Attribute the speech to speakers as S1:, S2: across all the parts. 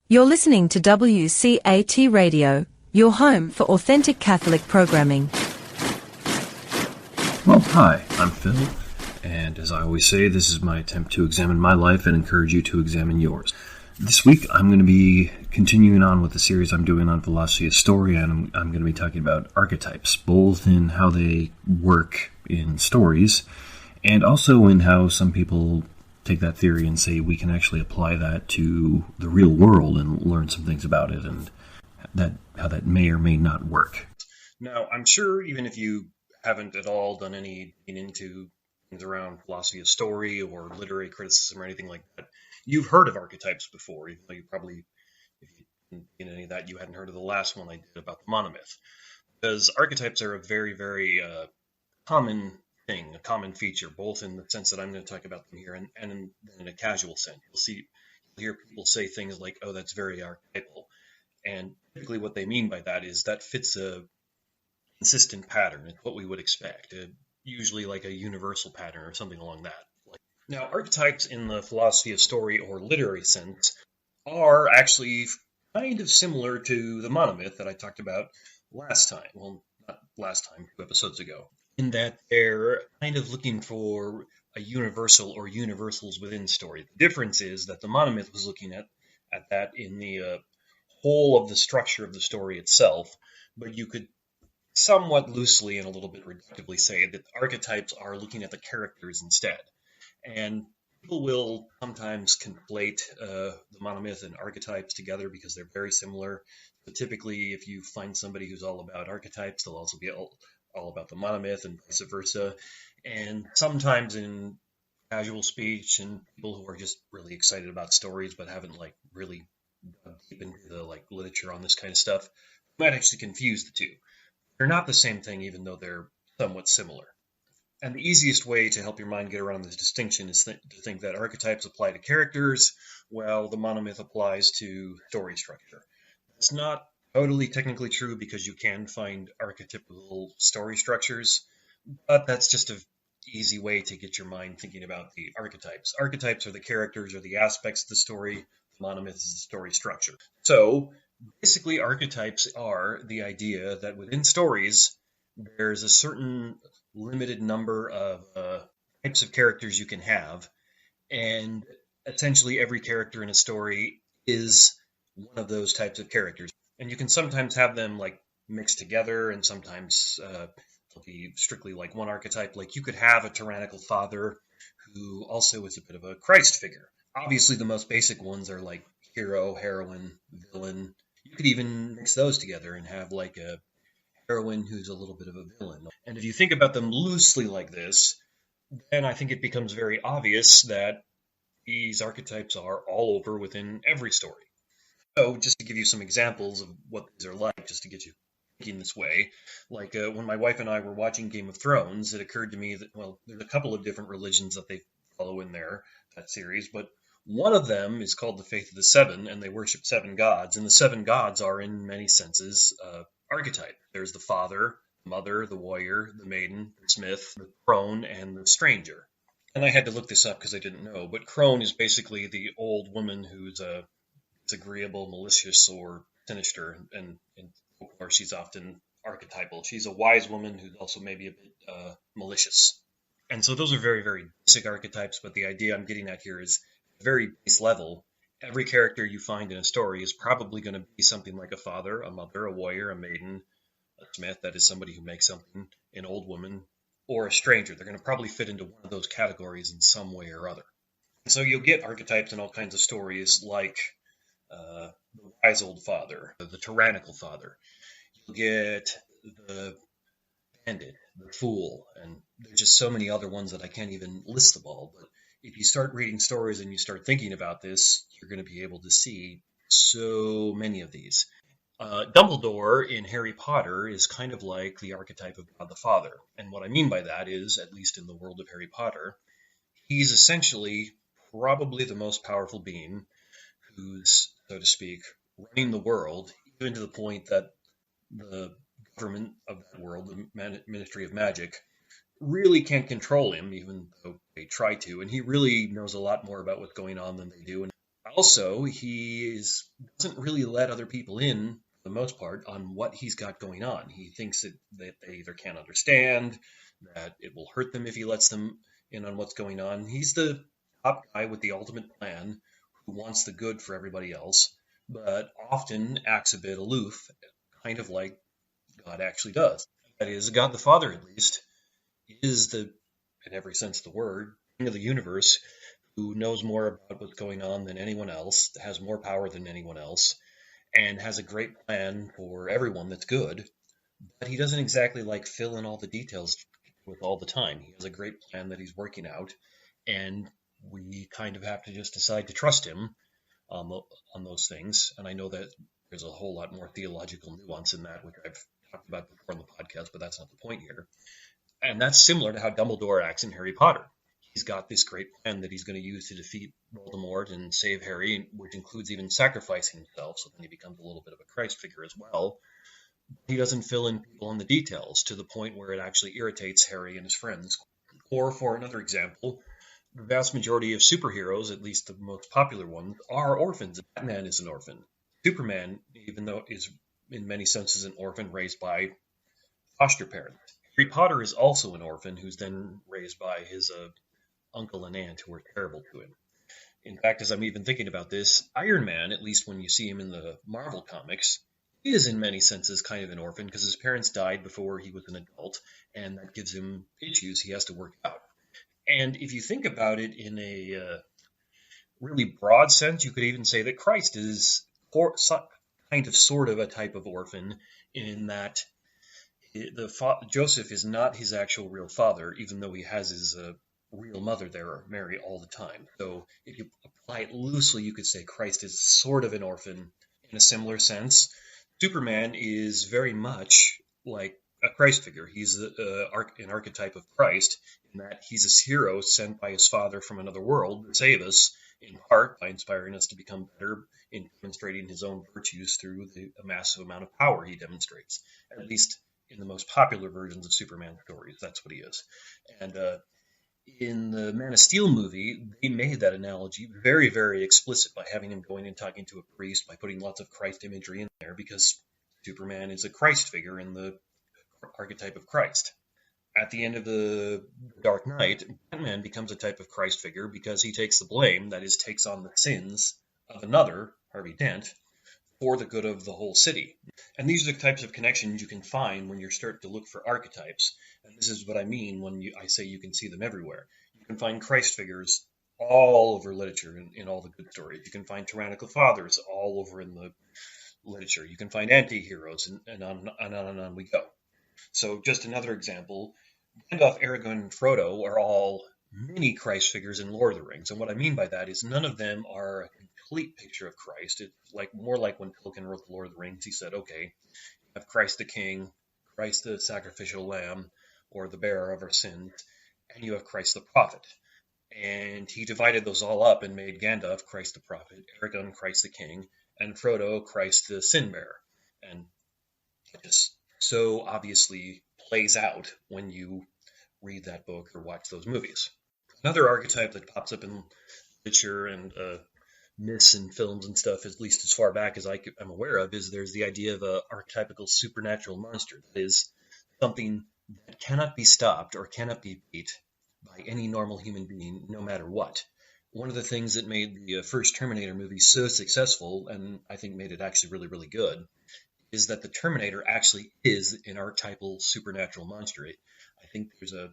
S1: You're listening to WCAT Radio, your home for authentic Catholic programming.
S2: Well, hi, I'm Phil, and as I always say, this is my attempt to examine my life and encourage you to examine yours. This week, I'm going to be continuing on with the series I'm doing on philosophy of story, and I'm going to be talking about archetypes, both in how they work in stories, and also in how some people take that theory and say we can actually apply that to the real world and learn some things about it, and how that may or may not work. Now, I'm sure even if you haven't at all done any into things around philosophy of story or literary criticism or anything like that, you've heard of archetypes before, even though you probably, if you didn't in any of that, you hadn't heard of the last one I did about the monomyth. Because archetypes are a very, very common thing, a common feature, both in the sense that I'm going to talk about them here and in a casual sense. You'll hear people say things like, oh, that's very archetypal. And typically what they mean by that is that fits a consistent pattern. It's what we would expect, usually like a universal pattern or something along that. Now, archetypes in the philosophy of story or literary sense are actually kind of similar to the monomyth that I talked about last time. Well, not last time, 2 episodes ago. In that they're kind of looking for a universal or universals within story. The difference is that the monomyth was looking at that in the whole of the structure of the story itself, but you could somewhat loosely and a little bit reductively say that archetypes are looking at the characters instead. And people will sometimes conflate the monomyth and archetypes together because they're very similar. But typically, if you find somebody who's all about archetypes, they'll also be all about the monomyth and vice versa. And sometimes in casual speech and people who are just really excited about stories but haven't really dug deep into the literature on this kind of stuff, might actually confuse the two. They're not the same thing, even though they're somewhat similar. And the easiest way to help your mind get around this distinction is to think that archetypes apply to characters, while the monomyth applies to story structure. It's not totally technically true because you can find archetypal story structures, but that's just an easy way to get your mind thinking about the archetypes. Archetypes are the characters or the aspects of the story. The monomyth is the story structure. So basically, archetypes are the idea that within stories, there's a certain limited number of types of characters you can have, and essentially every character in a story is one of those types of characters. And you can sometimes have them mixed together, and sometimes they'll be strictly one archetype. Like you could have a tyrannical father who also is a bit of a Christ figure. Obviously, the most basic ones are like hero, heroine, villain. You could even mix those together and have a heroine who's a little bit of a villain. And if you think about them loosely like this, then I think it becomes very obvious that these archetypes are all over within every story. So just to give you some examples of what these are like, just to get you thinking this way, when my wife and I were watching Game of Thrones, it occurred to me that, well, there's a couple of different religions that they follow in that series, but one of them is called the Faith of the Seven, and they worship 7 gods, and the 7 gods are, in many senses, archetype. There's the father, the mother, the warrior, the maiden, the smith, the crone, and the stranger. And I had to look this up because I didn't know, but crone is basically the old woman who's disagreeable, malicious, or sinister, and in folklore she's often archetypal. She's a wise woman who's also maybe a bit malicious. And so those are very, very basic archetypes, but the idea I'm getting at here is very base level. Every character you find in a story is probably going to be something like a father, a mother, a warrior, a maiden, a smith, that is somebody who makes something, an old woman, or a stranger. They're going to probably fit into one of those categories in some way or other. And so you'll get archetypes in all kinds of stories like the wise old father, the tyrannical father. You'll get the bandit, the fool, and there's just so many other ones that I can't even list them all. But if you start reading stories and you start thinking about this, you're going to be able to see so many of these. Dumbledore in Harry Potter is kind of like the archetype of God the Father. And what I mean by that is, at least in the world of Harry Potter, he's essentially probably the most powerful being who's, so to speak, running the world, even to the point that the government of that world, the Ministry of Magic, really can't control him, even though they try to. And he really knows a lot more about what's going on than they do. And Also, doesn't really let other people in, for the most part, on what he's got going on. He thinks that they either can't understand, that it will hurt them if he lets them in on what's going on. He's the top guy with the ultimate plan who wants the good for everybody else, but often acts a bit aloof, kind of like God actually does. That is, God the Father, at least, is in every sense of the word, king of the universe, who knows more about what's going on than anyone else, has more power than anyone else, and has a great plan for everyone that's good. But he doesn't exactly like fill in all the details with all the time. He has a great plan that he's working out, and we kind of have to just decide to trust him on those things. And I know that there's a whole lot more theological nuance in that, which I've talked about before on the podcast, but that's not the point here. And that's similar to how Dumbledore acts in Harry Potter. He's got this great plan that he's going to use to defeat Voldemort and save Harry, which includes even sacrificing himself, so then he becomes a little bit of a Christ figure as well. He doesn't fill in people on the details to the point where it actually irritates Harry and his friends. Or, for another example, the vast majority of superheroes, at least the most popular ones, are orphans. Batman is an orphan. Superman, even though is in many senses an orphan raised by foster parents. Harry Potter is also an orphan who's then raised by his uncle and aunt who are terrible to him. In fact, as I'm even thinking about this, Iron Man, at least when you see him in the Marvel comics, is in many senses kind of an orphan because his parents died before he was an adult, and that gives him issues he has to work out. And if you think about it in a really broad sense, you could even say that Christ is kind of sort of a type of orphan in that Joseph is not his actual real father, even though he has his real mother there, Mary, all the time. So if you apply it loosely, you could say Christ is sort of an orphan in a similar sense. Superman is very much like a Christ figure. He's an archetype of Christ in that he's a hero sent by his father from another world to save us, in part by inspiring us to become better in demonstrating his own virtues through the massive amount of power he demonstrates. At least in the most popular versions of Superman stories, that's what he is. And in the Man of Steel movie, they made that analogy very, very explicit by having him going and talking to a priest, by putting lots of Christ imagery in there, because Superman is a Christ figure in the archetype of Christ. At the end of the Dark Knight, Batman becomes a type of Christ figure because he takes the blame, that is, takes on the sins of another, Harvey Dent, for the good of the whole city. And these are the types of connections you can find when you start to look for archetypes. And this is what I mean when I say you can see them everywhere. You can find Christ figures all over literature in all the good stories. You can find tyrannical fathers all over in the literature. You can find anti-heroes, and on and on we go. So just another example, Gandalf, Aragorn, and Frodo are all mini Christ figures in Lord of the Rings. And what I mean by that is none of them are a complete picture of Christ. It's more like when Tolkien wrote the Lord of the Rings, he said, okay, you have Christ the King, Christ the sacrificial lamb, or the bearer of our sins, and you have Christ the prophet. And he divided those all up and made Gandalf Christ the prophet, Aragorn Christ the King, and Frodo Christ the sin bearer. And it just so obviously plays out when you read that book or watch those movies. Another archetype that pops up in literature and myths and films and stuff, at least as far back as I'm aware of, is there's the idea of an archetypical supernatural monster. That is something that cannot be stopped or cannot be beat by any normal human being, no matter what. One of the things that made the first Terminator movie so successful, and I think made it actually really, really good, is that the Terminator actually is an archetypal supernatural monster. I think there's a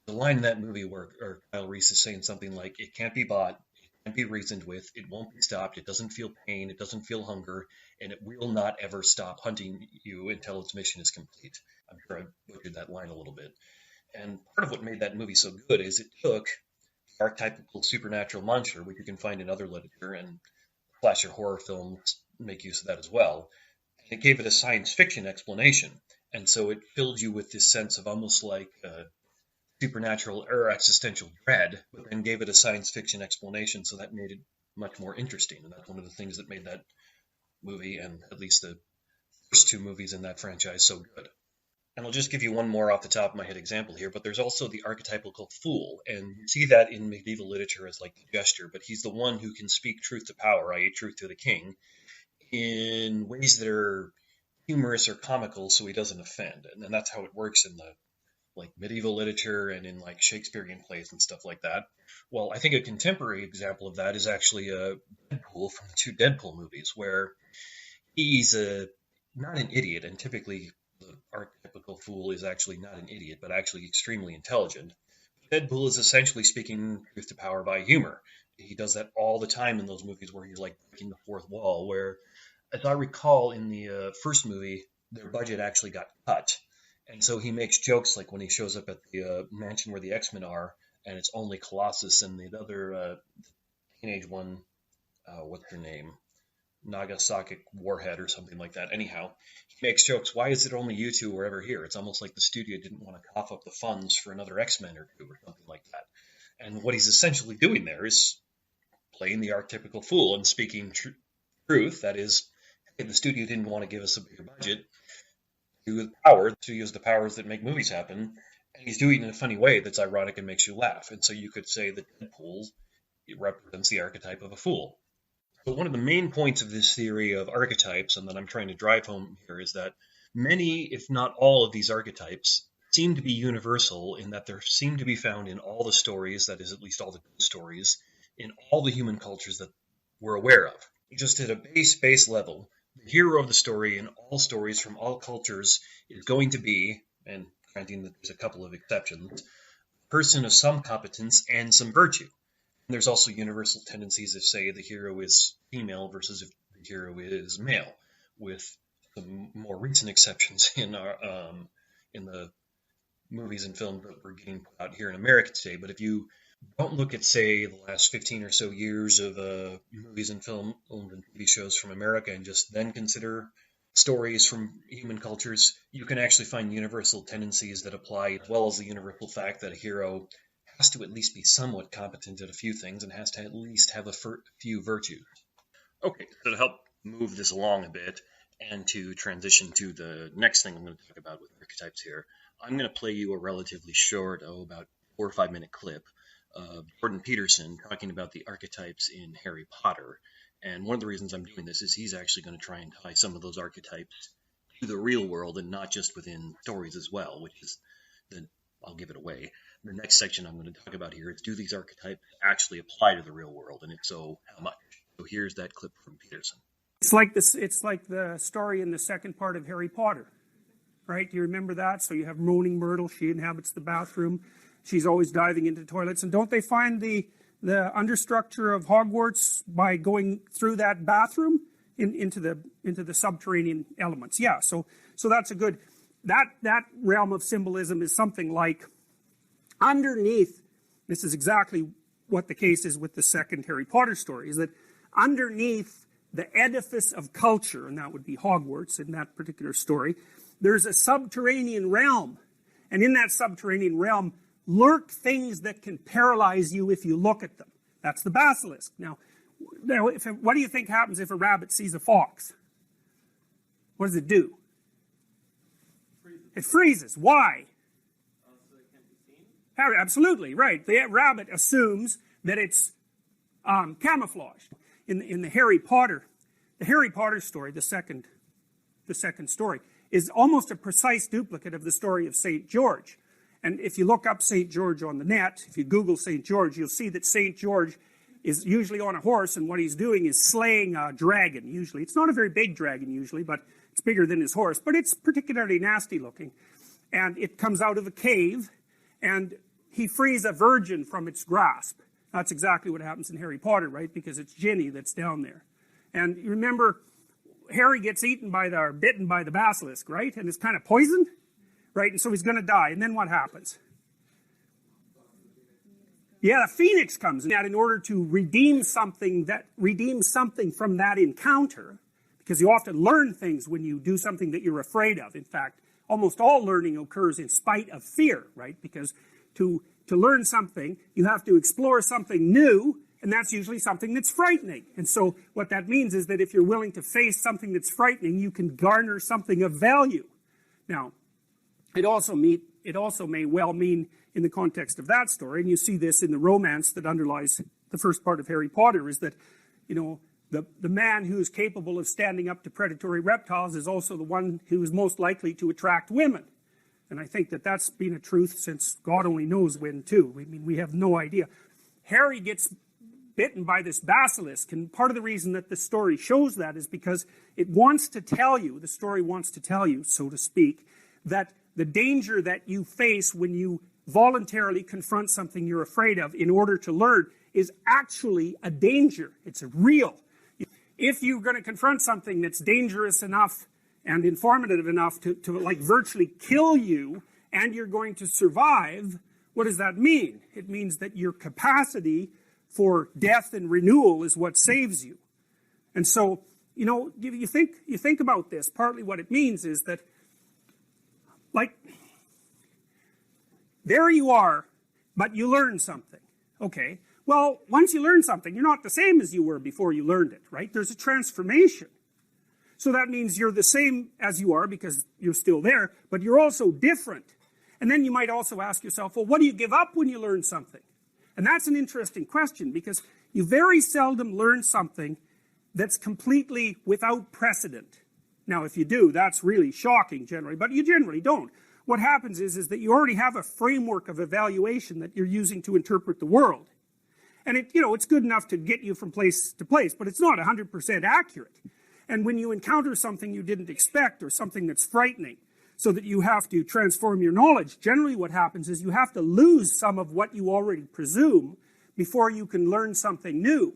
S2: line in that movie where Kyle Reese is saying something like, it can't be bought, it can't be reasoned with, it won't be stopped, it doesn't feel pain, it doesn't feel hunger, and it will not ever stop hunting you until its mission is complete. I'm sure I butchered that line a little bit. And part of what made that movie so good is it took the archetypical supernatural monster, which you can find in other literature, and slasher horror films make use of that as well, and it gave it a science fiction explanation. And so it filled you with this sense of almost like supernatural or existential dread, but then gave it a science fiction explanation, so that made it much more interesting. And that's one of the things that made that movie, and at least the first two movies in that franchise, so good. And I'll just give you one more off the top of my head example here, but there's also the archetypical fool, and you see that in medieval literature as like the jester, but he's the one who can speak truth to power, i.e. truth to the king, in ways that are humorous or comical so he doesn't offend. And then that's how it works in the like medieval literature and in like Shakespearean plays and stuff like that. Well, I think a contemporary example of that is actually Deadpool from the two Deadpool movies, where he's not an idiot, and typically the archetypical fool is actually not an idiot, but actually extremely intelligent. Deadpool is essentially speaking truth to power by humor. He does that all the time in those movies where he's like breaking the fourth wall, where, as I recall, in the first movie, their budget actually got cut. And so he makes jokes like when he shows up at the mansion where the X-Men are, and it's only Colossus and the other teenage one, what's her name? Nagasaki Warhead or something like that. Anyhow, he makes jokes. Why is it only you two were ever here? It's almost like the studio didn't want to cough up the funds for another X-Men or two or something like that. And what he's essentially doing there is playing the archetypical fool and speaking truth. That is, hey, the studio didn't want to give us a bigger budget to use the powers that make movies happen. And he's doing it in a funny way that's ironic and makes you laugh. And so you could say that Deadpool represents the archetype of a fool. So one of the main points of this theory of archetypes, and that I'm trying to drive home here, is that many, if not all, of these archetypes seem to be universal in that they seem to be found in all the stories, that is, at least all the good stories, in all the human cultures that we're aware of. Just at a base level, the hero of the story in all stories from all cultures is going to be, and granting that there's a couple of exceptions, a person of some competence and some virtue. And there's also universal tendencies if, say, the hero is female versus if the hero is male, with some more recent exceptions in the movies and films that were getting put out here in America today. But if you don't look at, say, the last 15 or so years of movies and film and TV shows from America and just then consider stories from human cultures, you can actually find universal tendencies that apply, as well as the universal fact that a hero has to at least be somewhat competent at a few things and has to at least have a few virtues. Okay, so to help move this along a bit and to transition to the next thing I'm going to talk about with archetypes here, I'm going to play you a relatively short, about 4 or 5 minute clip of Jordan Peterson talking about the archetypes in Harry Potter. And one of the reasons I'm doing this is he's actually going to try and tie some of those archetypes to the real world and not just within stories as well, which is, I'll give it away. The next section I'm going to talk about here is, do these archetypes actually apply to the real world? And if so, how much? So here's that clip from Peterson.
S3: It's like the story in the second part of Harry Potter, right? Do you remember that? So you have Moaning Myrtle. She inhabits the bathroom. She's always diving into toilets. And don't they find the understructure of Hogwarts by going through that bathroom into the subterranean elements? Yeah. So that's a good, that realm of symbolism is something like, underneath, this is exactly what the case is with the second Harry Potter story, is that underneath the edifice of culture, and that would be Hogwarts in that particular story, there's a subterranean realm. And in that subterranean realm lurk things that can paralyze you if you look at them. That's the basilisk. Now what do you think happens if a rabbit sees a fox? What does it do? It freezes. Why? Absolutely, right. The rabbit assumes that it's camouflaged. In the Harry Potter story, the second story, is almost a precise duplicate of the story of St. George. And if you look up St. George on the net, if you Google St. George, you'll see that St. George is usually on a horse, and what he's doing is slaying a dragon, usually. It's not a very big dragon, usually, but it's bigger than his horse. But it's particularly nasty looking. And it comes out of a cave, and he frees a virgin from its grasp. That's exactly what happens in Harry Potter, right? Because it's Ginny that's down there. And you remember, Harry gets bitten by the basilisk, right? And it's kind of poisoned, right? And so he's going to die. And then what happens? Yeah, the phoenix comes in order to redeem something from that encounter, because you often learn things when you do something that you're afraid of. In fact, almost all learning occurs in spite of fear, right? Because to learn something, you have to explore something new, and that's usually something that's frightening. And so what that means is that if you're willing to face something that's frightening, you can garner something of value. Now, It also may well mean in the context of that story, and you see this in the romance that underlies the first part of Harry Potter, is that, the man who is capable of standing up to predatory reptiles is also the one who is most likely to attract women. And I think that that's been a truth since God only knows when, too. I mean, we have no idea. Harry gets bitten by this basilisk, and part of the reason that the story shows that is because it wants to tell you, the story wants to tell you, so to speak, that the danger that you face when you voluntarily confront something you're afraid of in order to learn is actually a danger. It's real. If you're going to confront something that's dangerous enough and informative enough to like virtually kill you, and you're going to survive, what does that mean? It means that your capacity for death and renewal is what saves you. And so, you think about this, partly what it means is that, like, there you are, but you learn something. Okay, well, once you learn something, you're not the same as you were before you learned it, right? There's a transformation. So that means you're the same as you are because you're still there, but you're also different. And then you might also ask yourself, well, what do you give up when you learn something? And that's an interesting question, because you very seldom learn something that's completely without precedent. Now, if you do, that's really shocking generally, but you generally don't. What happens is that you already have a framework of evaluation that you're using to interpret the world. And it's good enough to get you from place to place, but it's not 100% accurate. And when you encounter something you didn't expect, or something that's frightening, so that you have to transform your knowledge, generally what happens is you have to lose some of what you already presume before you can learn something new.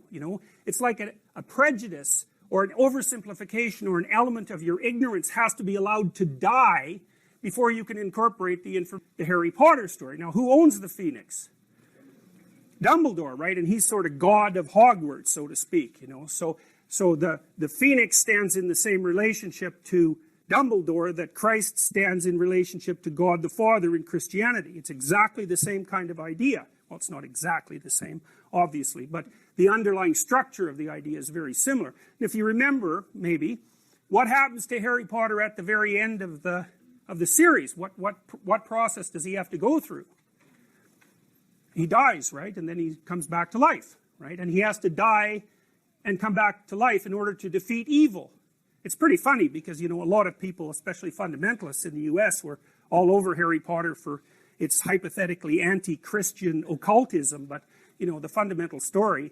S3: It's like a prejudice or an oversimplification or an element of your ignorance has to be allowed to die before you can incorporate the Harry Potter story. Now, who owns the Phoenix? Dumbledore, right? And he's sort of god of Hogwarts, so to speak. So the Phoenix stands in the same relationship to Dumbledore that Christ stands in relationship to God the Father in Christianity. It's exactly the same kind of idea. Well, it's not exactly the same, obviously, but the underlying structure of the idea is very similar. And if you remember, maybe, what happens to Harry Potter at the very end of the series? What process does he have to go through? He dies, right? And then he comes back to life, right? And he has to die and come back to life in order to defeat evil. It's pretty funny because, a lot of people, especially fundamentalists in the U.S., were all over Harry Potter for its hypothetically anti-Christian occultism, but, the fundamental story,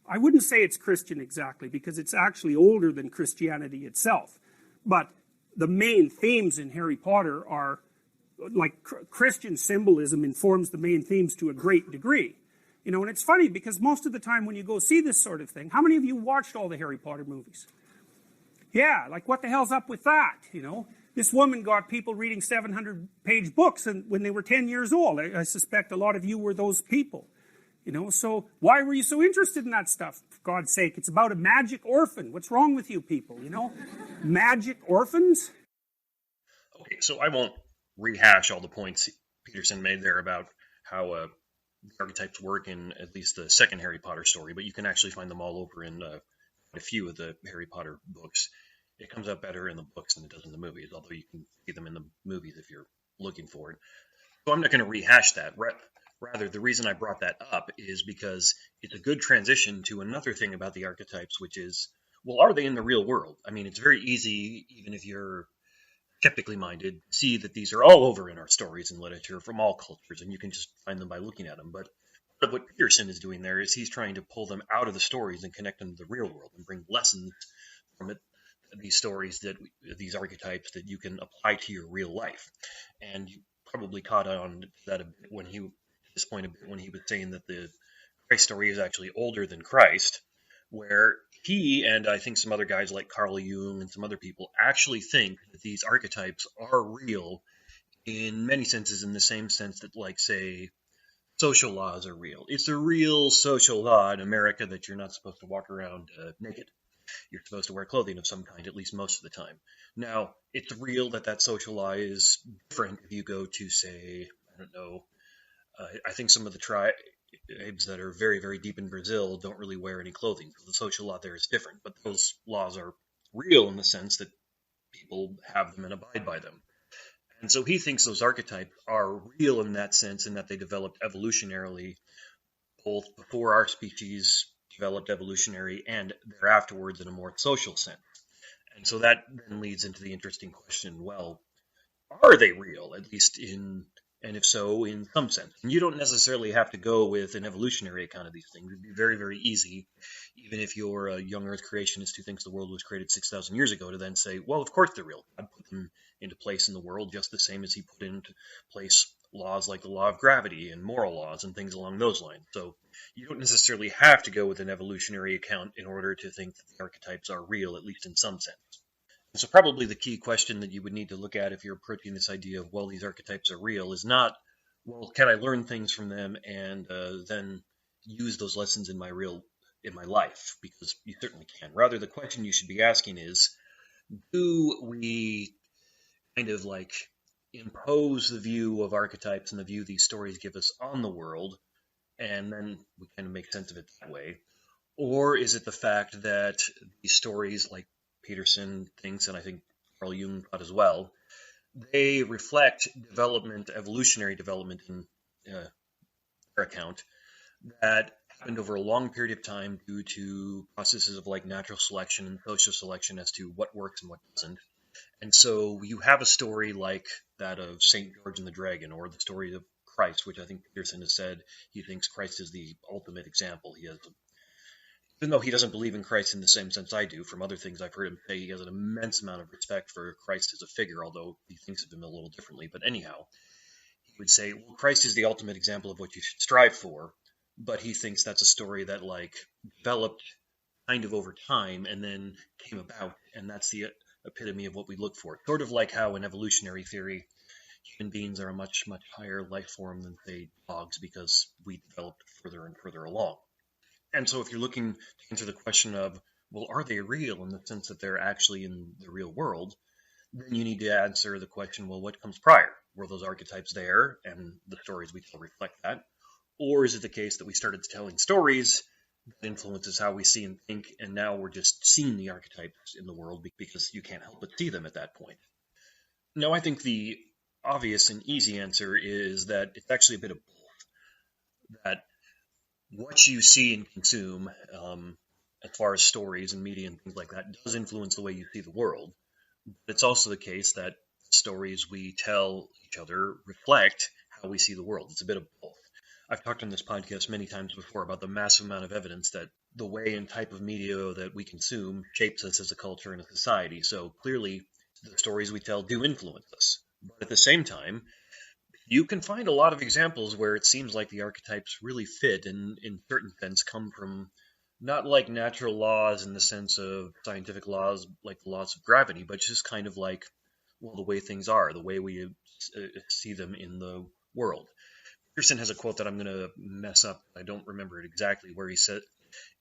S3: I wouldn't say it's Christian exactly, because it's actually older than Christianity itself. But the main themes in Harry Potter are, like, Christian symbolism informs the main themes to a great degree. And it's funny because most of the time when you go see this sort of thing, how many of you watched all the Harry Potter movies? Yeah, like what the hell's up with that, This woman got people reading 700-page books when they were 10 years old. I suspect a lot of you were those people, So why were you so interested in that stuff? For God's sake, it's about a magic orphan. What's wrong with you people, Magic orphans?
S2: Okay, so I won't rehash all the points Peterson made there about how the archetypes work in at least the second Harry Potter story, but you can actually find them all over in a few of the Harry Potter books. It comes out better in the books than it does in the movies, although you can see them in the movies if you're looking for it. So I'm not going to rehash that. Rather, the reason I brought that up is because it's a good transition to another thing about the archetypes, which is, well, are they in the real world? I mean, it's very easy, even if you're skeptically minded, see that these are all over in our stories and literature from all cultures, and you can just find them by looking at them. But what Peterson is doing there is he's trying to pull them out of the stories and connect them to the real world and bring lessons from it, these stories, these archetypes that you can apply to your real life. And you probably caught on that a bit when he was saying that the Christ story is actually older than Christ, where he and I think some other guys like Carl Jung and some other people actually think that these archetypes are real in many senses, in the same sense that, like, say, social laws are real. It's a real social law in America that you're not supposed to walk around naked. You're supposed to wear clothing of some kind, at least most of the time. Now, it's real that social law is different if you go to, say, I don't know, I think some of the tribes that are very, very deep in Brazil don't really wear any clothing. The social law there is different, but those laws are real in the sense that people have them and abide by them. And so he thinks those archetypes are real in that sense, in that they developed evolutionarily, both before our species developed evolutionary and thereafterwards in a more social sense. And so that then leads into the interesting question, well, are they real, at least and if so, in some sense? And you don't necessarily have to go with an evolutionary account of these things. It'd be very, very easy, even if you're a young Earth creationist who thinks the world was created 6,000 years ago, to then say, well, of course they're real. God put them into place in the world just the same as he put into place laws like the law of gravity and moral laws and things along those lines. So you don't necessarily have to go with an evolutionary account in order to think that the archetypes are real, at least in some sense. So probably the key question that you would need to look at if you're approaching this idea of, well, these archetypes are real, is not, well, can I learn things from them and then use those lessons in my life? Because you certainly can. Rather, the question you should be asking is, do we kind of like impose the view of archetypes and the view these stories give us on the world, and then we kind of make sense of it that way? Or is it the fact that these stories, like Peterson thinks, and I think Carl Jung thought as well, they reflect evolutionary development in their account that happened over a long period of time due to processes of like natural selection and social selection as to what works and what doesn't. And so you have a story like that of St. George and the Dragon, or the story of Christ, which I think Peterson has said he thinks Christ is the ultimate example. Even though he doesn't believe in Christ in the same sense I do, from other things I've heard him say, he has an immense amount of respect for Christ as a figure, although he thinks of him a little differently. But anyhow, he would say, well, Christ is the ultimate example of what you should strive for, but he thinks that's a story that like developed kind of over time and then came about, and that's the epitome of what we look for. Sort of like how in evolutionary theory, human beings are a much, much higher life form than, say, dogs, because we developed further and further along. And so if you're looking to answer the question of, well, are they real in the sense that they're actually in the real world, then you need to answer the question, well, what comes prior? Were those archetypes there and the stories we tell reflect that? Or is it the case that we started telling stories that influences how we see and think, and now we're just seeing the archetypes in the world because you can't help but see them at that point? No, I think the obvious and easy answer is that it's actually a bit of both. That what you see and consume, as far as stories and media and things like that, does influence the way you see the world. But it's also the case that stories we tell each other reflect how we see the world. It's a bit of both. I've talked on this podcast many times before about the massive amount of evidence that the way and type of media that we consume shapes us as a culture and a society. So clearly, the stories we tell do influence us. But at the same time, you can find a lot of examples where it seems like the archetypes really fit and in certain sense come from not like natural laws in the sense of scientific laws like the laws of gravity, but just kind of like, well, the way things are, the way we see them in the world. Pearson has a quote that I'm going to mess up. I don't remember it exactly, where he said,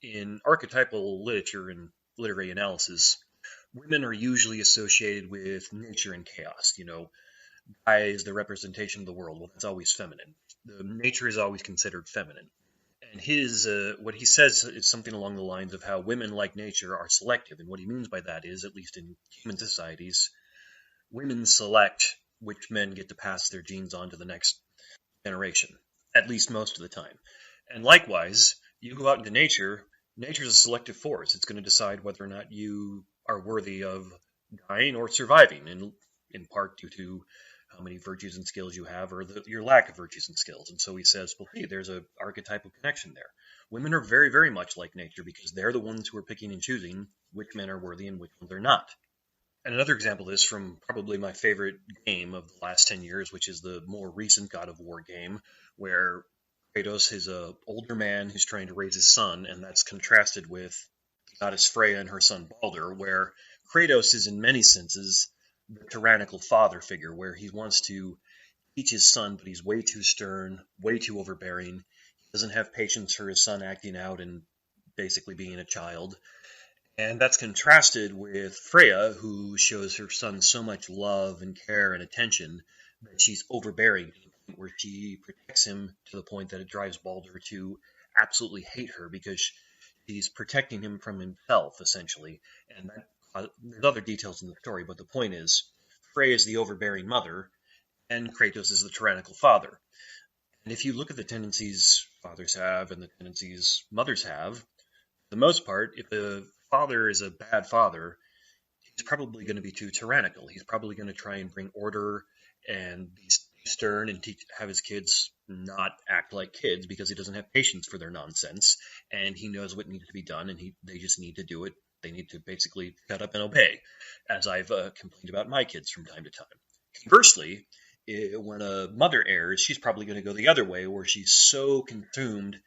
S2: in archetypal literature and literary analysis, women are usually associated with nature and chaos. Gaia is the representation of the world. Well, that's always feminine. The nature is always considered feminine. And what he says is something along the lines of how women, like nature, are selective. And what he means by that is, at least in human societies, women select which men get to pass their genes on to the next generation, at least most of the time. And likewise, you go out into nature, nature's a selective force. It's going to decide whether or not you are worthy of dying or surviving, in part due to how many virtues and skills you have, or your lack of virtues and skills. And so he says, well, hey, there's an archetypal connection there. Women are very, very much like nature because they're the ones who are picking and choosing which men are worthy and which ones are not. And another example is from probably my favorite game of the last 10 years, which is the more recent God of War game, where Kratos is an older man who's trying to raise his son, and that's contrasted with the goddess Freya and her son Balder, where Kratos is in many senses the tyrannical father figure, where he wants to teach his son, but he's way too stern, way too overbearing. He doesn't have patience for his son acting out and basically being a child. And that's contrasted with Freya, who shows her son so much love and care and attention that she's overbearing to the point where she protects him to the point that it drives Balder to absolutely hate her because she's protecting him from himself, essentially. And that there's other details in the story, but the point is, Freya is the overbearing mother, and Kratos is the tyrannical father. And if you look at the tendencies fathers have and the tendencies mothers have, for the most part, if the father is a bad father, he's probably going to be too tyrannical. He's probably going to try and bring order and be stern and have his kids not act like kids because he doesn't have patience for their nonsense, and he knows what needs to be done, and they just need to do it. They need to basically shut up and obey, as I've complained about my kids from time to time. Conversely, when a mother errs, she's probably going to go the other way, where she's so consumed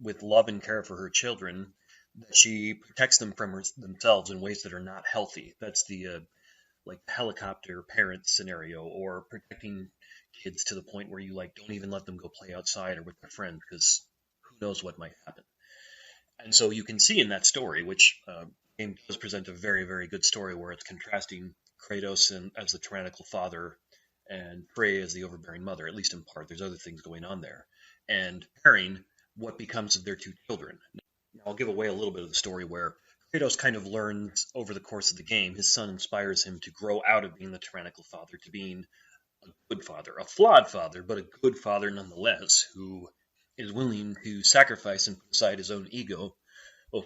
S2: with love and care for her children that she protects them from themselves in ways that are not healthy. That's the like helicopter parent scenario, or protecting kids to the point where you like don't even let them go play outside or with their friends because who knows what might happen. And so you can see in that story, which game does present a very, very good story where it's contrasting Kratos as the tyrannical father and Freya as the overbearing mother, at least in part. There's other things going on there. And pairing what becomes of their two children. Now, I'll give away a little bit of the story where Kratos kind of learns over the course of the game. His son inspires him to grow out of being the tyrannical father to being a good father, a flawed father, but a good father nonetheless, who is willing to sacrifice and put aside his own ego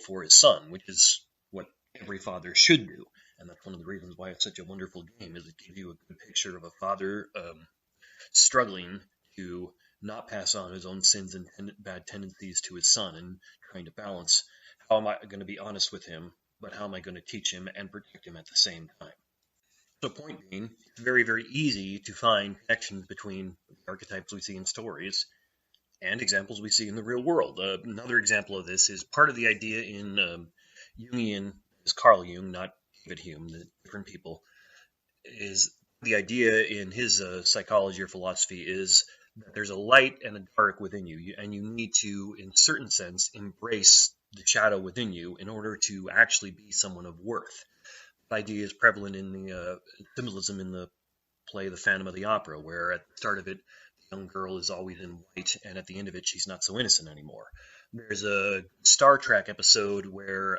S2: for his son, which is what every father should do. And that's one of the reasons why it's such a wonderful game, is it gives you a good picture of a father struggling to not pass on his own sins and bad tendencies to his son, and trying to balance how am I going to be honest with him, but how am I going to teach him and protect him at the same time. So point being, it's very, very easy to find connections between the archetypes we see in stories and examples we see in the real world. Another example of this is part of the idea in Jungian, is Carl Jung, not David Hume, the different people, is the idea in his psychology or philosophy is that there's a light and a dark within you, and you need to, in a certain sense, embrace the shadow within you in order to actually be someone of worth. The idea is prevalent in the symbolism in the play The Phantom of the Opera, where at the start of it, the young girl is always in white, and at the end of it, she's not so innocent anymore. There's a Star Trek episode where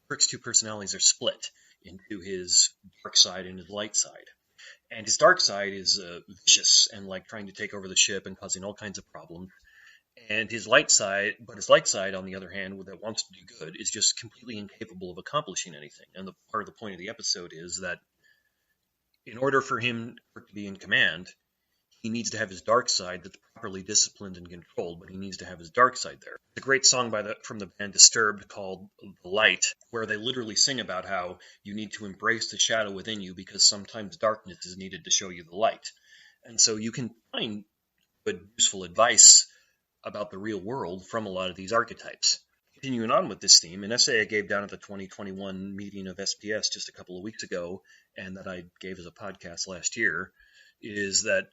S2: Kirk's two personalities are split into his dark side and his light side. And his dark side is vicious and like trying to take over the ship and causing all kinds of problems. And his light side, on the other hand, that wants to do good, is just completely incapable of accomplishing anything. And the part of the point of the episode is that in order for him to be in command, he needs to have his dark side that's properly disciplined and controlled, but he needs to have his dark side there. It's a great song from the band Disturbed called The Light, where they literally sing about how you need to embrace the shadow within you because sometimes darkness is needed to show you the light. And so you can find good, useful advice about the real world from a lot of these archetypes. Continuing on with this theme, an essay I gave down at the 2021 meeting of SPS just a couple of weeks ago, and that I gave as a podcast last year, is that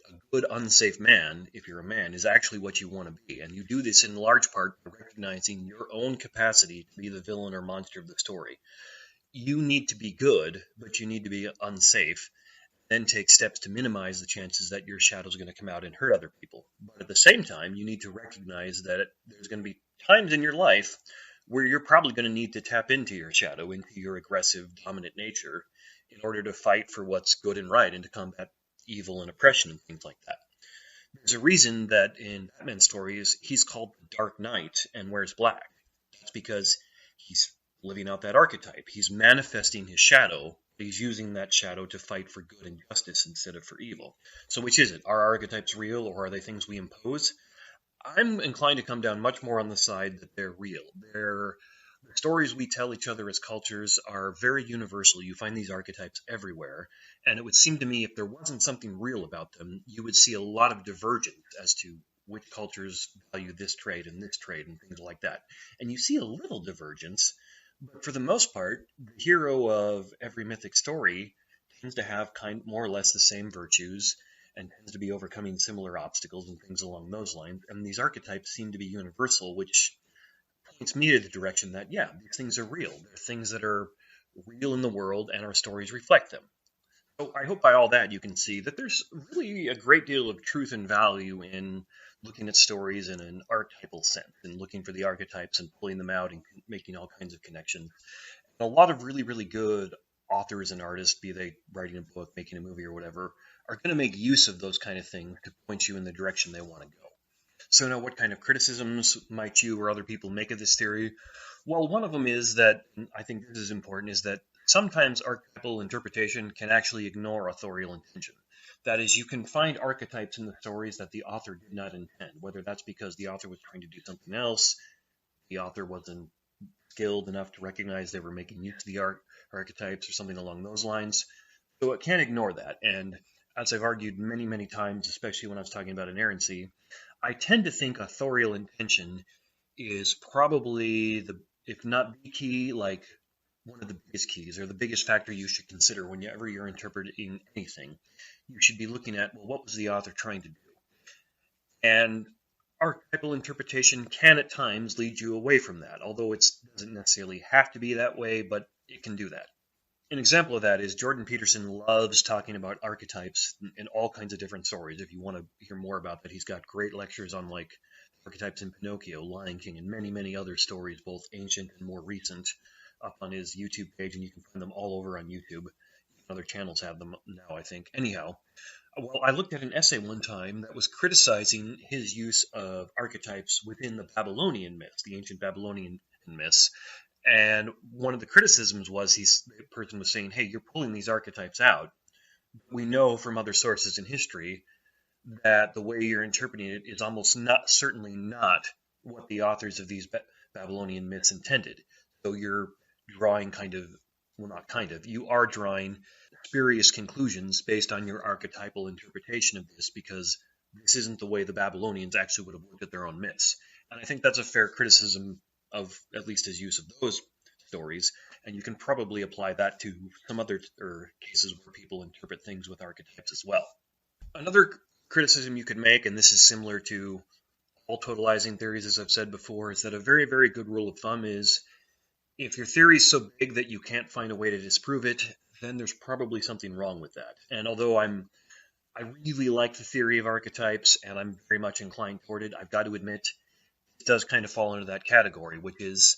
S2: a good, unsafe man, if you're a man, is actually what you want to be. And you do this in large part by recognizing your own capacity to be the villain or monster of the story. You need to be good, but you need to be unsafe. Then take steps to minimize the chances that your shadow is going to come out and hurt other people. But at the same time, you need to recognize that there's going to be times in your life where you're probably going to need to tap into your shadow, into your aggressive, dominant nature, in order to fight for what's good and right and to combat evil and oppression and things like that. There's a reason that in Batman stories, he's called the Dark Knight and wears black. That's because he's living out that archetype. He's manifesting his shadow. He's using that shadow to fight for good and justice instead of for evil. So which is it? Are archetypes real, or are they things we impose? I'm inclined to come down much more on the side that they're real. The stories we tell each other as cultures are very universal. You find these archetypes everywhere. And it would seem to me if there wasn't something real about them, you would see a lot of divergence as to which cultures value this trait and things like that. And you see a little divergence. But for the most part, the hero of every mythic story tends to have more or less the same virtues and tends to be overcoming similar obstacles and things along those lines. And these archetypes seem to be universal, which points me to the direction that, yeah, these things are real. They're things that are real in the world, and our stories reflect them. So I hope by all that you can see that there's really a great deal of truth and value in looking at stories in an archetypal sense and looking for the archetypes and pulling them out and making all kinds of connections. And a lot of really, really good authors and artists, be they writing a book, making a movie, or whatever, are going to make use of those kind of things to point you in the direction they want to go. So now, what kind of criticisms might you or other people make of this theory? Well, one of them is that, and I think this is important, is that sometimes archetypal interpretation can actually ignore authorial intention. That is, you can find archetypes in the stories that the author did not intend, whether that's because the author was trying to do something else, the author wasn't skilled enough to recognize they were making use of the archetypes, or something along those lines. So it can't ignore that. And as I've argued many, many times, especially when I was talking about inerrancy, I tend to think authorial intention is probably if not the key, like one of the biggest keys, or the biggest factor you should consider whenever you're interpreting anything. You should be looking at, well, what was the author trying to do? And archetypal interpretation can at times lead you away from that, although it doesn't necessarily have to be that way, but it can do that. An example of that is Jordan Peterson loves talking about archetypes in all kinds of different stories. If you want to hear more about that, he's got great lectures on like archetypes in Pinocchio, Lion King, and many, many other stories, both ancient and more recent, up on his YouTube page, and you can find them all over on YouTube. Other channels have them now, I think. Anyhow, well, I looked at an essay one time that was criticizing his use of archetypes within the Babylonian myths, the ancient Babylonian myths. And one of the criticisms was the person was saying, hey, you're pulling these archetypes out. We know from other sources in history that the way you're interpreting it is almost certainly not what the authors of these Babylonian myths intended. So you're drawing you are drawing spurious conclusions based on your archetypal interpretation of this, because this isn't the way the Babylonians actually would have looked at their own myths. And I think that's a fair criticism of at least his use of those stories, and you can probably apply that to some other cases where people interpret things with archetypes as well. Another criticism you could make, and this is similar to all totalizing theories, as I've said before, is that a very, very good rule of thumb is if your theory is so big that you can't find a way to disprove it, then there's probably something wrong with that. And although I really like the theory of archetypes, and I'm very much inclined toward it, I've got to admit it does kind of fall into that category, which is,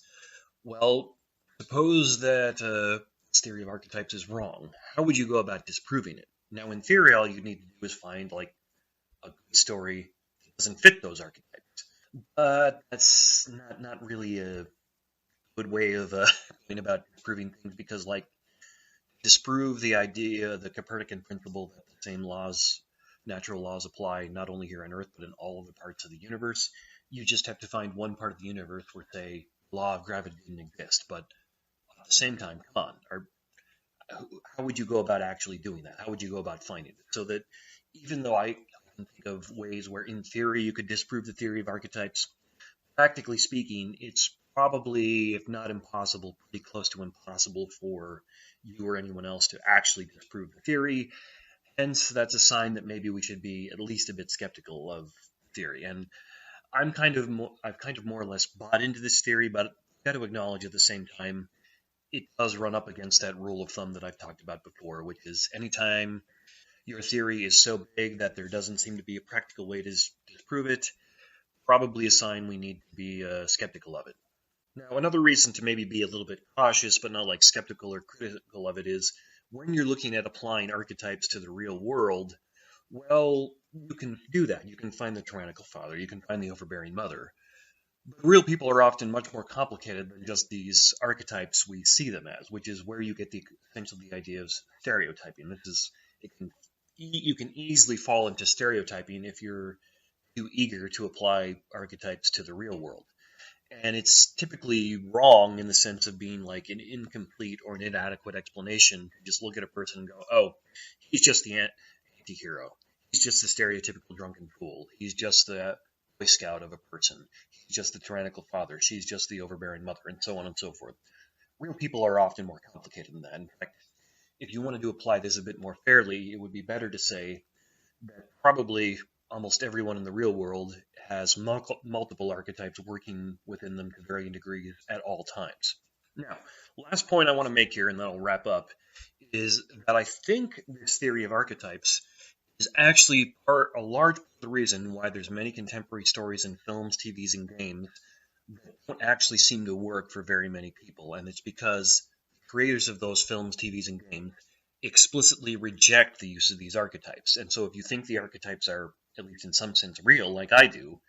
S2: well, suppose that this theory of archetypes is wrong. How would you go about disproving it? Now, in theory, all you need to do is find like a good story that doesn't fit those archetypes. But that's not really a good way of going about disproving things, because like disprove the idea, the Copernican principle that the same natural laws apply not only here on Earth but in all of the parts of the universe. You just have to find one part of the universe where, say, law of gravity didn't exist. But at the same time, come on, how would you go about actually doing that? How would you go about finding it? So that even though I can think of ways where in theory you could disprove the theory of archetypes, practically speaking, it's probably, if not impossible, pretty close to impossible for you or anyone else to actually disprove the theory. Hence, that's a sign that maybe we should be at least a bit skeptical of theory. And I've kind of more or less bought into this theory, but I've got to acknowledge at the same time it does run up against that rule of thumb that I've talked about before, which is anytime your theory is so big that there doesn't seem to be a practical way to disprove it, probably a sign we need to be skeptical of it. Now, another reason to maybe be a little bit cautious, but not like skeptical or critical of it, is when you're looking at applying archetypes to the real world, well, you can do that. You can find the tyrannical father. You can find the overbearing mother. But real people are often much more complicated than just these archetypes we see them as, which is where you get essentially the idea of stereotyping. You can easily fall into stereotyping if you're too eager to apply archetypes to the real world. And it's typically wrong in the sense of being like an incomplete or an inadequate explanation. You just look at a person and go, oh, he's just the anti-hero. He's just the stereotypical drunken fool. He's just the Boy Scout of a person. He's just the tyrannical father. She's just the overbearing mother, and so on and so forth. Real people are often more complicated than that. In fact, if you wanted to apply this a bit more fairly, it would be better to say that probably almost everyone in the real world has multiple archetypes working within them to varying degrees at all times. Now, last point I want to make here, and then I'll wrap up, is that I think this theory of archetypes is actually a large part of the reason why there's many contemporary stories in films, TVs, and games that don't actually seem to work for very many people. And it's because creators of those films, TVs, and games explicitly reject the use of these archetypes. And so if you think the archetypes are, at least in some sense, real, like I do,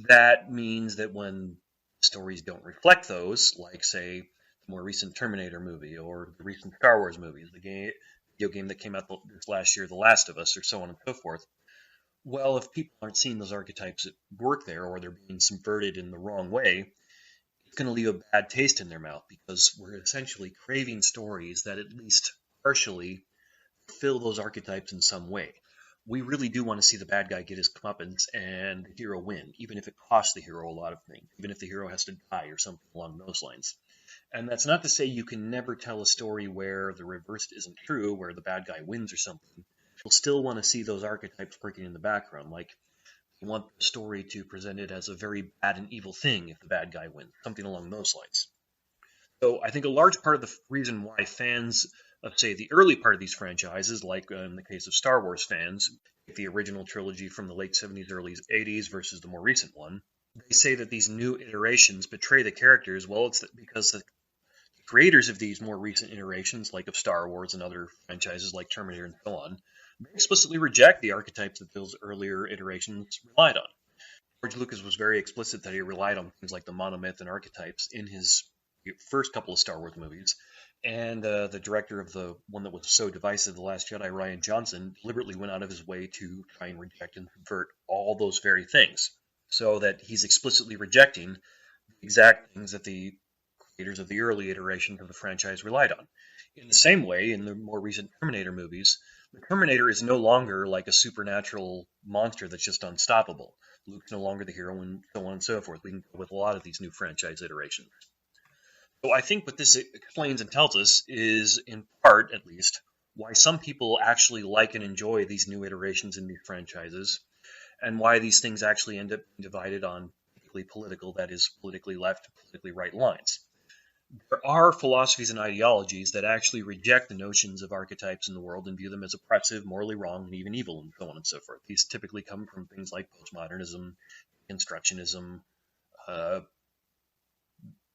S2: that means that when stories don't reflect those, like, say, the more recent Terminator movie or the recent Star Wars movies, the video game that came out this last year, The Last of Us, or so on and so forth, well, if people aren't seeing those archetypes at work there, or they're being subverted in the wrong way, it's going to leave a bad taste in their mouth, because we're essentially craving stories that at least partially fill those archetypes in some way. We really do want to see the bad guy get his comeuppance and the hero win, even if it costs the hero a lot of things, even if the hero has to die or something along those lines. And that's not to say you can never tell a story where the reverse isn't true, where the bad guy wins or something. You'll still want to see those archetypes working in the background, like you want the story to present it as a very bad and evil thing if the bad guy wins, something along those lines. So I think a large part of the reason why fans of, say, the early part of these franchises, like in the case of Star Wars fans, the original trilogy from the late 70s, early 80s versus the more recent one, they say that these new iterations betray the characters. Well, it's because the creators of these more recent iterations, like of Star Wars and other franchises like Terminator and so on, they explicitly reject the archetypes that those earlier iterations relied on. George Lucas was very explicit that he relied on things like the monomyth and archetypes in his first couple of Star Wars movies, and the director of the one that was so divisive, The Last Jedi, Rian Johnson, deliberately went out of his way to try and reject and subvert all those very things, so that he's explicitly rejecting the exact things that the creators of the early iterations of the franchise relied on. In the same way, in the more recent Terminator movies, the Terminator is no longer like a supernatural monster that's just unstoppable. Luke's no longer the hero, and so on and so forth. We can go with a lot of these new franchise iterations. So I think what this explains and tells us is, in part at least, why some people actually like and enjoy these new iterations in these franchises, and why these things actually end up being divided on politically political, that is, politically left, politically right lines. There are philosophies and ideologies that actually reject the notions of archetypes in the world and view them as oppressive, morally wrong, and even evil, and so on and so forth. These typically come from things like postmodernism, constructionism,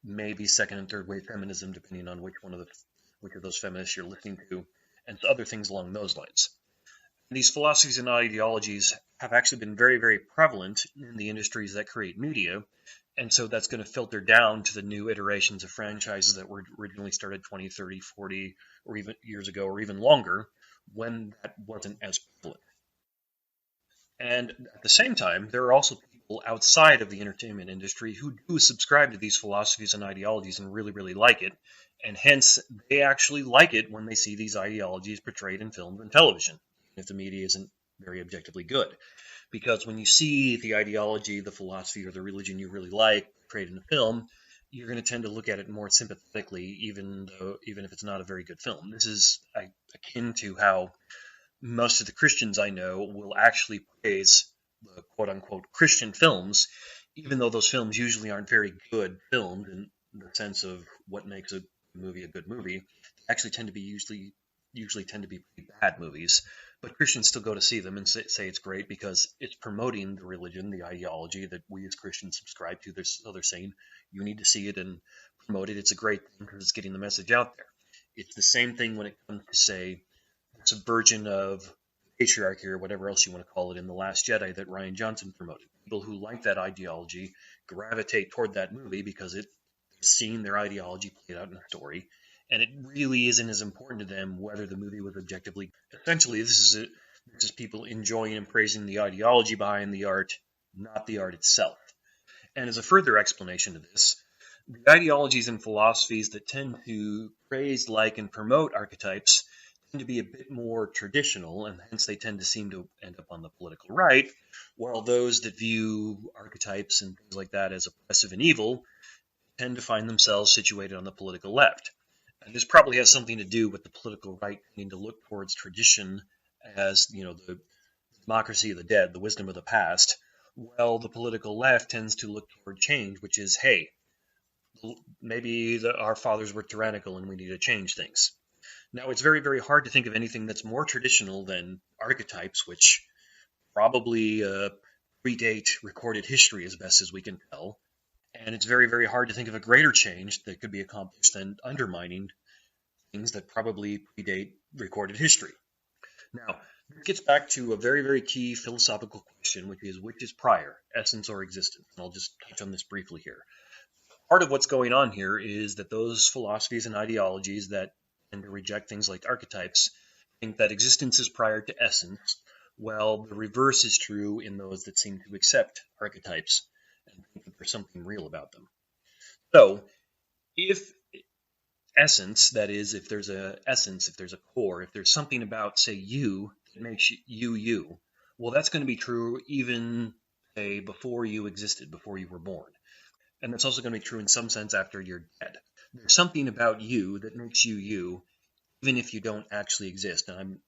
S2: maybe second and third wave feminism, depending on which of those feminists you're listening to, and other things along those lines. And these philosophies and ideologies have actually been very, very prevalent in the industries that create media, and so that's going to filter down to the new iterations of franchises that were originally started 20, 30, 40, or even years ago, or even longer, when that wasn't as prevalent. And at the same time, there are also people outside of the entertainment industry who do subscribe to these philosophies and ideologies and really, really like it, and hence they actually like it when they see these ideologies portrayed in films and television, if the media isn't very objectively good. Because when you see the ideology, the philosophy, or the religion you really like portrayed in a film, you're going to tend to look at it more sympathetically, even if it's not a very good film. This is akin to how most of the Christians I know will actually praise the quote-unquote Christian films, even though those films usually aren't very good filmed in the sense of what makes a movie a good movie. They actually tend to be usually tend to be pretty bad movies, but Christians still go to see them and say it's great because it's promoting the religion, the ideology that we as Christians subscribe to. So they're saying you need to see it and promote it. It's a great thing because it's getting the message out there. It's the same thing when it comes to, say, the subversion of patriarchy or whatever else you want to call it in The Last Jedi that Rian Johnson promoted. People who like that ideology gravitate toward that movie because they've seen their ideology played out in a story, and it really isn't as important to them whether the movie was objectively. Essentially, this is people enjoying and praising the ideology behind the art, not the art itself. And as a further explanation of this, the ideologies and philosophies that tend to praise, like, and promote archetypes tend to be a bit more traditional, and hence they tend to seem to end up on the political right, while those that view archetypes and things like that as oppressive and evil tend to find themselves situated on the political left. And this probably has something to do with the political right needing to look towards tradition as, the democracy of the dead, the wisdom of the past, while the political left tends to look toward change, which is, hey, maybe our fathers were tyrannical and we need to change things. Now, it's very, very hard to think of anything that's more traditional than archetypes, which probably predate recorded history as best as we can tell. And it's very, very hard to think of a greater change that could be accomplished than undermining things that probably predate recorded history. Now, it gets back to a very, very key philosophical question, which is prior, essence or existence? And I'll just touch on this briefly here. Part of what's going on here is that those philosophies and ideologies that tend to reject things like archetypes think that existence is prior to essence. Well, the reverse is true in those that seem to accept archetypes and think that there's something real about them. So, if essence, that is, if there's a essence, if there's a core, if there's something about, say, you that makes you you, well, that's going to be true even, say, before you existed, before you were born. And that's also going to be true in some sense after you're dead. There's something about you that makes you you, even if you don't actually exist. And I'm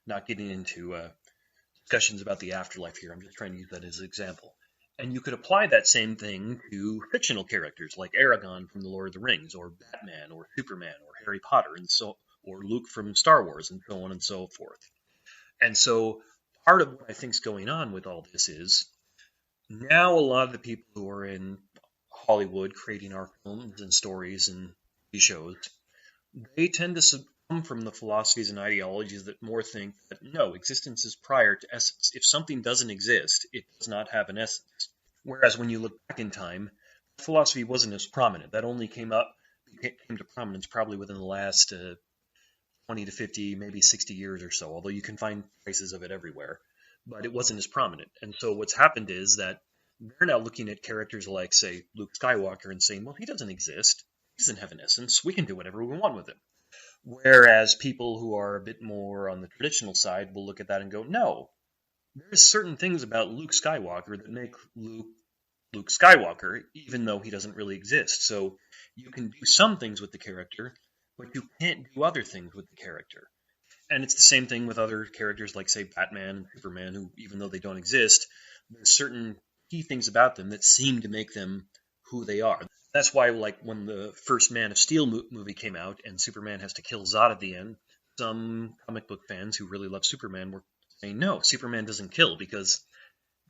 S2: not getting into discussions about the afterlife here. I'm just trying to use that as an example. And you could apply that same thing to fictional characters like Aragorn from The Lord of the Rings, or Batman, or Superman, or Harry Potter, or Luke from Star Wars, and so on and so forth. And so part of what I think is going on with all this is now a lot of the people who are in Hollywood creating our films and stories and TV shows, they tend to succumb from the philosophies and ideologies that more think that no, existence is prior to essence. If something doesn't exist, it does not have an essence. Whereas when you look back in time, philosophy wasn't as prominent. That only came to prominence probably within the last 20 to 50, maybe 60 years or so, although you can find traces of it everywhere. But it wasn't as prominent. And so what's happened is that they're now looking at characters like, say, Luke Skywalker and saying, well, he doesn't exist. He doesn't have an essence. We can do whatever we want with him. Whereas people who are a bit more on the traditional side will look at that and go, no, there's certain things about Luke Skywalker that make Luke Skywalker, even though he doesn't really exist. So you can do some things with the character, but you can't do other things with the character. And it's the same thing with other characters like, say, Batman and Superman, who, even though they don't exist, there's certain key things about them that seem to make them who they are. That's why, like, when the first Man of Steel movie came out and Superman has to kill Zod at the end, some comic book fans who really love Superman were saying, no, Superman doesn't kill, because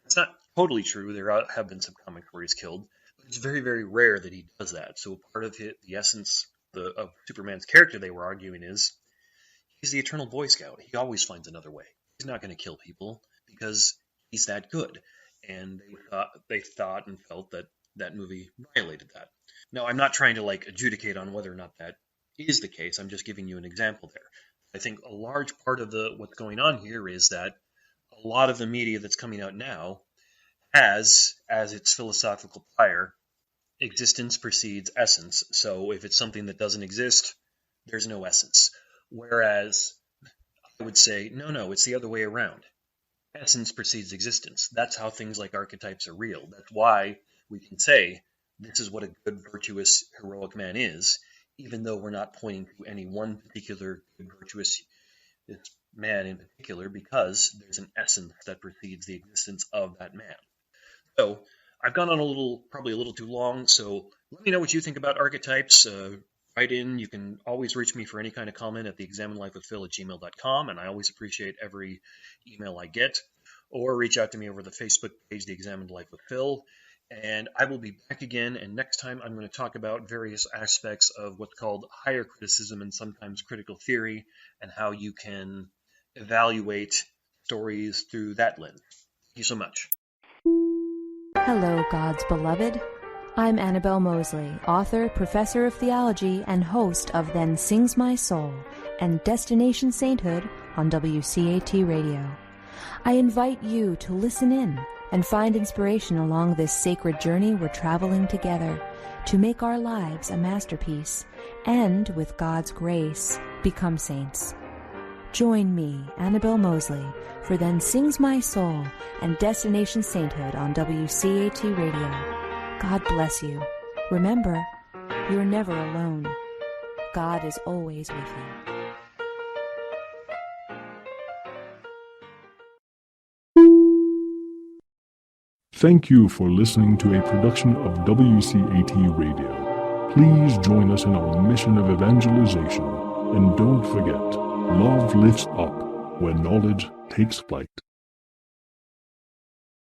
S2: it's not totally true. There have been some comics where he's killed, but it's very, very rare that he does that. So part of the essence of Superman's character, they were arguing, is he's the eternal Boy Scout. He always finds another way. He's not going to kill people because he's that good. And they thought and felt that that movie violated that. Now, I'm not trying to adjudicate on whether or not that is the case. I'm just giving you an example there. I think a large part of what's going on here is that a lot of the media that's coming out now has, as its philosophical prior, existence precedes essence. So if it's something that doesn't exist, there's no essence. Whereas I would say, no, it's the other way around. Essence precedes existence. That's how things like archetypes are real. That's why we can say this is what a good, virtuous, heroic man is, even though we're not pointing to any one particular good, virtuous man in particular, because there's an essence that precedes the existence of that man. So I've gone on probably a little too long, so let me know what you think about archetypes. Write in. You can always reach me for any kind of comment at theexaminedlifewithphil@gmail.com, and I always appreciate every email I get. Or reach out to me over the Facebook page, The Examined Life with Phil, and I will be back again, and next time I'm going to talk about various aspects of what's called higher criticism and sometimes critical theory, and how you can evaluate stories through that lens. Thank you so much.
S1: Hello, God's beloved. I'm Annabelle Mosley, author, professor of theology, and host of Then Sings My Soul and Destination Sainthood on WCAT Radio. I invite you to listen in and find inspiration along this sacred journey we're traveling together to make our lives a masterpiece and, with God's grace, become saints. Join me, Annabelle Mosley, for Then Sings My Soul and Destination Sainthood on WCAT Radio. God bless you. Remember, you're never alone. God is always with you.
S4: Thank you for listening to a production of WCAT Radio. Please join us in our mission of evangelization. And don't forget, love lifts up when knowledge takes flight.